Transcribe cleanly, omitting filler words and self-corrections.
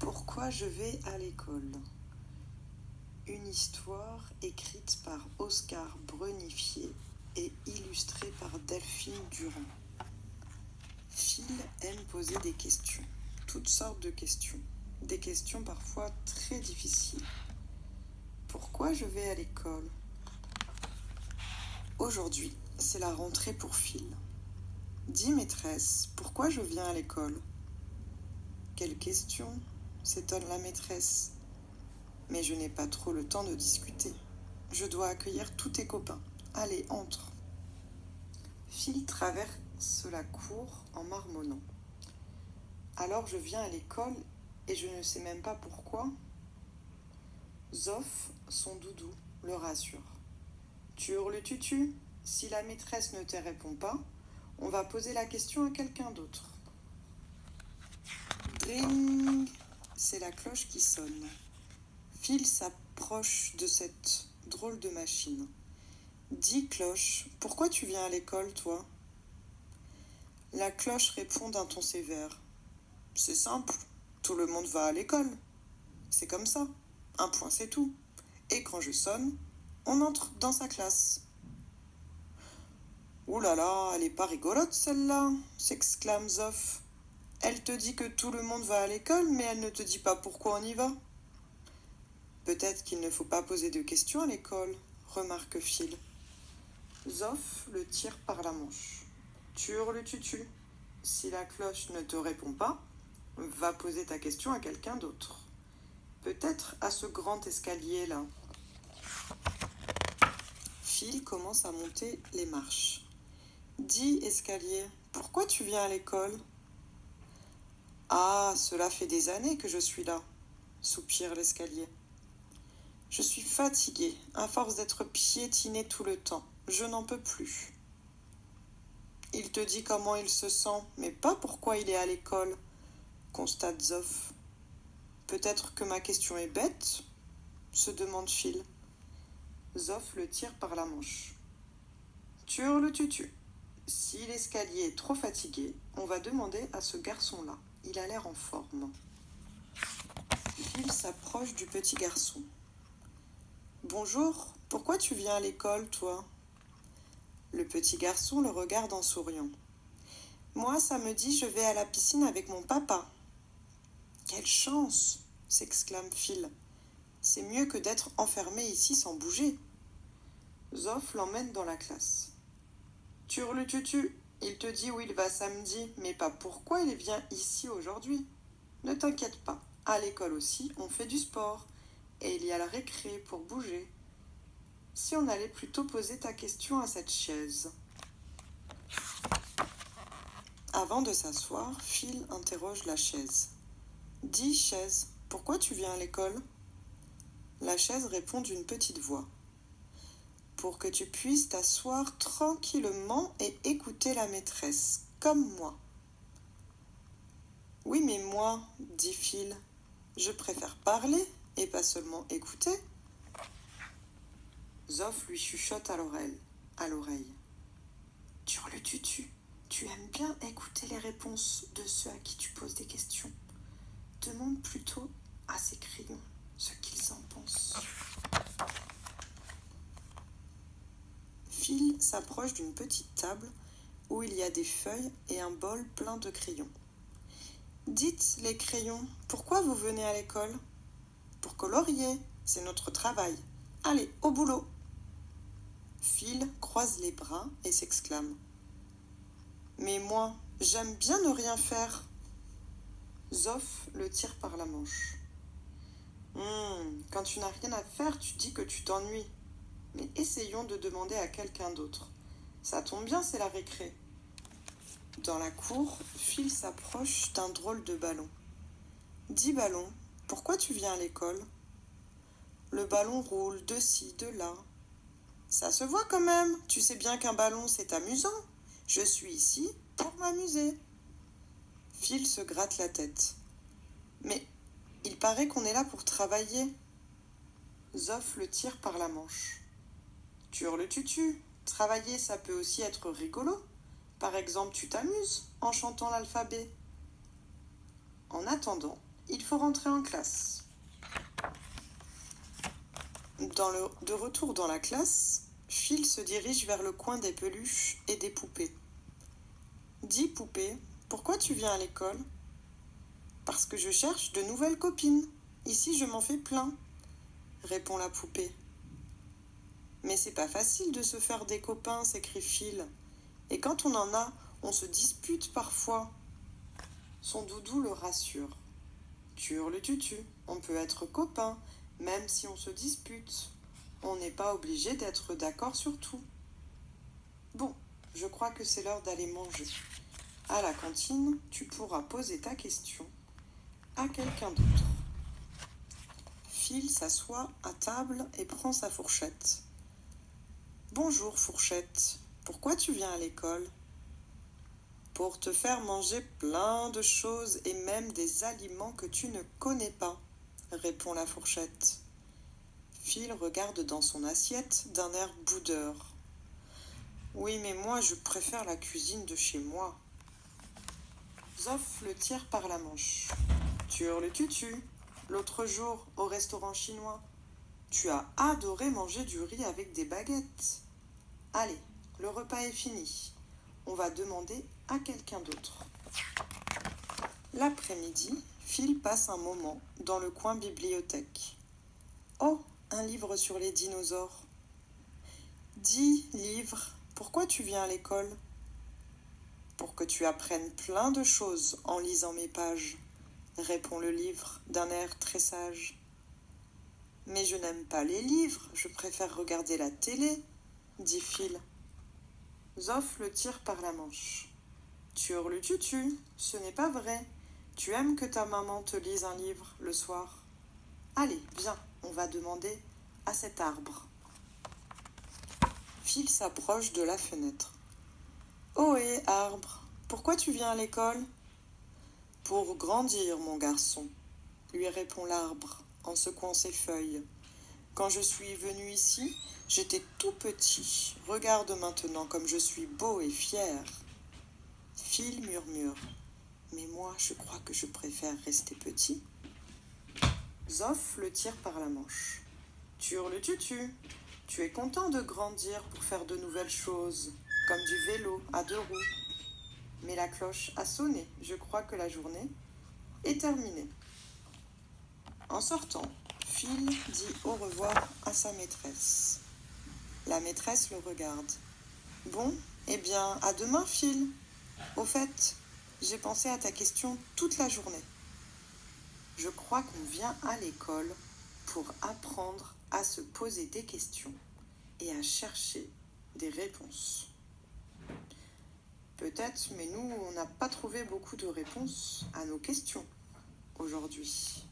Pourquoi je vais à l'école? Une histoire écrite par Oscar Brenifier et illustrée par Delphine Durand. Phil aime poser des questions, toutes sortes de questions, des questions parfois très difficiles. Pourquoi je vais à l'école? Aujourd'hui, c'est la rentrée pour Phil. Dis maîtresse, pourquoi je viens à l'école? Quelle question? S'étonne la maîtresse. Mais je n'ai pas trop le temps de discuter. Je dois accueillir tous tes copains. Allez, entre. Phil traverse la cour en marmonnant. Alors je viens à l'école et je ne sais même pas pourquoi. Zof, son doudou, le rassure. Tu hurles tutu. Si la maîtresse ne te répond pas, on va poser la question à quelqu'un d'autre. Dring! C'est la cloche qui sonne. Phil s'approche de cette drôle de machine. Dis, cloche, pourquoi tu viens à l'école, toi? La cloche répond d'un ton sévère. C'est simple, tout le monde va à l'école. C'est comme ça, un point c'est tout. Et quand je sonne, on entre dans sa classe. Ouh là là, elle est pas rigolote celle-là, s'exclame Zof. Elle te dit que tout le monde va à l'école, mais elle ne te dit pas pourquoi on y va. Peut-être qu'il ne faut pas poser de questions à l'école, remarque Phil. Zof le tire par la manche. Tu hurles tutu. Si la cloche ne te répond pas, va poser ta question à quelqu'un d'autre. Peut-être à ce grand escalier-là. Phil commence à monter les marches. Dis, escalier, pourquoi tu viens à l'école? Ah, cela fait des années que je suis là, soupire l'escalier. Je suis fatiguée, à force d'être piétinée tout le temps. Je n'en peux plus. Il te dit comment il se sent, mais pas pourquoi il est à l'école, constate Zof. Peut-être que ma question est bête, se demande Phil. Zof le tire par la manche. Tu hurles tutu. Si l'escalier est trop fatigué, on va demander à ce garçon-là. Il a l'air en forme. Phil s'approche du petit garçon. Bonjour, pourquoi tu viens à l'école, toi? Le petit garçon le regarde en souriant. Moi, samedi, je vais à la piscine avec mon papa. Quelle chance, s'exclame Phil. C'est mieux que d'être enfermé ici sans bouger. Zof l'emmène dans la classe. Tu hurles tutu, il te dit où il va samedi, mais pas pourquoi il vient ici aujourd'hui. Ne t'inquiète pas, à l'école aussi, on fait du sport, et il y a la récré pour bouger. Si on allait plutôt poser ta question à cette chaise. Avant de s'asseoir, Phil interroge la chaise. Dis, chaise, pourquoi tu viens à l'école? La chaise répond d'une petite voix. Pour que tu puisses t'asseoir tranquillement et écouter la maîtresse, comme moi. Oui, mais moi, dit Phil, je préfère parler et pas seulement écouter. Zof lui chuchote à l'oreille. Tu hurles tutu, tu aimes bien écouter les réponses de ceux à qui tu poses des questions. Demande plutôt à ces crayons ce qu'ils en pensent. Phil s'approche d'une petite table où il y a des feuilles et un bol plein de crayons. Dites, les crayons, pourquoi vous venez à l'école? Pour colorier, c'est notre travail. Allez, au boulot. Phil croise les bras et s'exclame. Mais moi, j'aime bien ne rien faire. Zof le tire par la manche. Quand tu n'as rien à faire, tu dis que tu t'ennuies. Mais essayons de demander à quelqu'un d'autre. Ça tombe bien, c'est la récré. Dans la cour, Phil s'approche d'un drôle de ballon. Dis, ballon, pourquoi tu viens à l'école? Le ballon roule de ci, de là. Ça se voit quand même, tu sais bien qu'un ballon c'est amusant. Je suis ici pour m'amuser. Phil se gratte la tête. Mais il paraît qu'on est là pour travailler. Zof le tire par la manche. Tu hurles tutu, travailler ça peut aussi être rigolo. Par exemple, tu t'amuses en chantant l'alphabet. En attendant, il faut rentrer en classe. De retour dans la classe, Phil se dirige vers le coin des peluches et des poupées. « Dis, poupée, pourquoi tu viens à l'école ?»« Parce que je cherche de nouvelles copines. Ici, je m'en fais plein, » répond la poupée. « Mais c'est pas facile de se faire des copains, » s'écrie Phil. « Et quand on en a, on se dispute parfois. » Son doudou le rassure. « Turlututu, on peut être copains, même si on se dispute. On n'est pas obligé d'être d'accord sur tout. » Bon, je crois que c'est l'heure d'aller manger. À la cantine, tu pourras poser ta question à quelqu'un d'autre. Phil s'assoit à table et prend sa fourchette. « Bonjour, fourchette. Pourquoi tu viens à l'école ? » « Pour te faire manger plein de choses et même des aliments que tu ne connais pas, » répond la fourchette. Phil regarde dans son assiette d'un air boudeur. « Oui, mais moi, je préfère la cuisine de chez moi. » Zoff le tire par la manche. « Turlututu, l'autre jour, au restaurant chinois, tu as adoré manger du riz avec des baguettes. Allez, le repas est fini. On va demander à quelqu'un d'autre. » L'après-midi, Phil passe un moment dans le coin bibliothèque. Oh, un livre sur les dinosaures. « Dis, livre, pourquoi tu viens à l'école ? » « Pour que tu apprennes plein de choses en lisant mes pages, » répond le livre d'un air très sage. « Mais je n'aime pas les livres, je préfère regarder la télé, » dit Phil. Zoff le tire par la manche. « Turlututu, ce n'est pas vrai. Tu aimes que ta maman te lise un livre le soir. Allez, viens, on va demander à cet arbre. » Phil s'approche de la fenêtre. « Ohé, arbre, pourquoi tu viens à l'école ? » « Pour grandir, mon garçon, » lui répond l'arbre en secouant ses feuilles. « Quand je suis venu ici, j'étais tout petit. Regarde maintenant comme je suis beau et fier. » Phil murmure. « Mais moi, je crois que je préfère rester petit. » Zoff le tire par la manche. « Turlututu, tu es content de grandir pour faire de nouvelles choses, comme du vélo à 2 roues. Mais la cloche a sonné, je crois que la journée est terminée. » En sortant, Phil dit au revoir à sa maîtresse. La maîtresse le regarde. « Bon, eh bien, à demain, Phil. Au fait, j'ai pensé à ta question toute la journée. Je crois qu'on vient à l'école pour apprendre à se poser des questions et à chercher des réponses. » Peut-être, mais nous, on n'a pas trouvé beaucoup de réponses à nos questions aujourd'hui.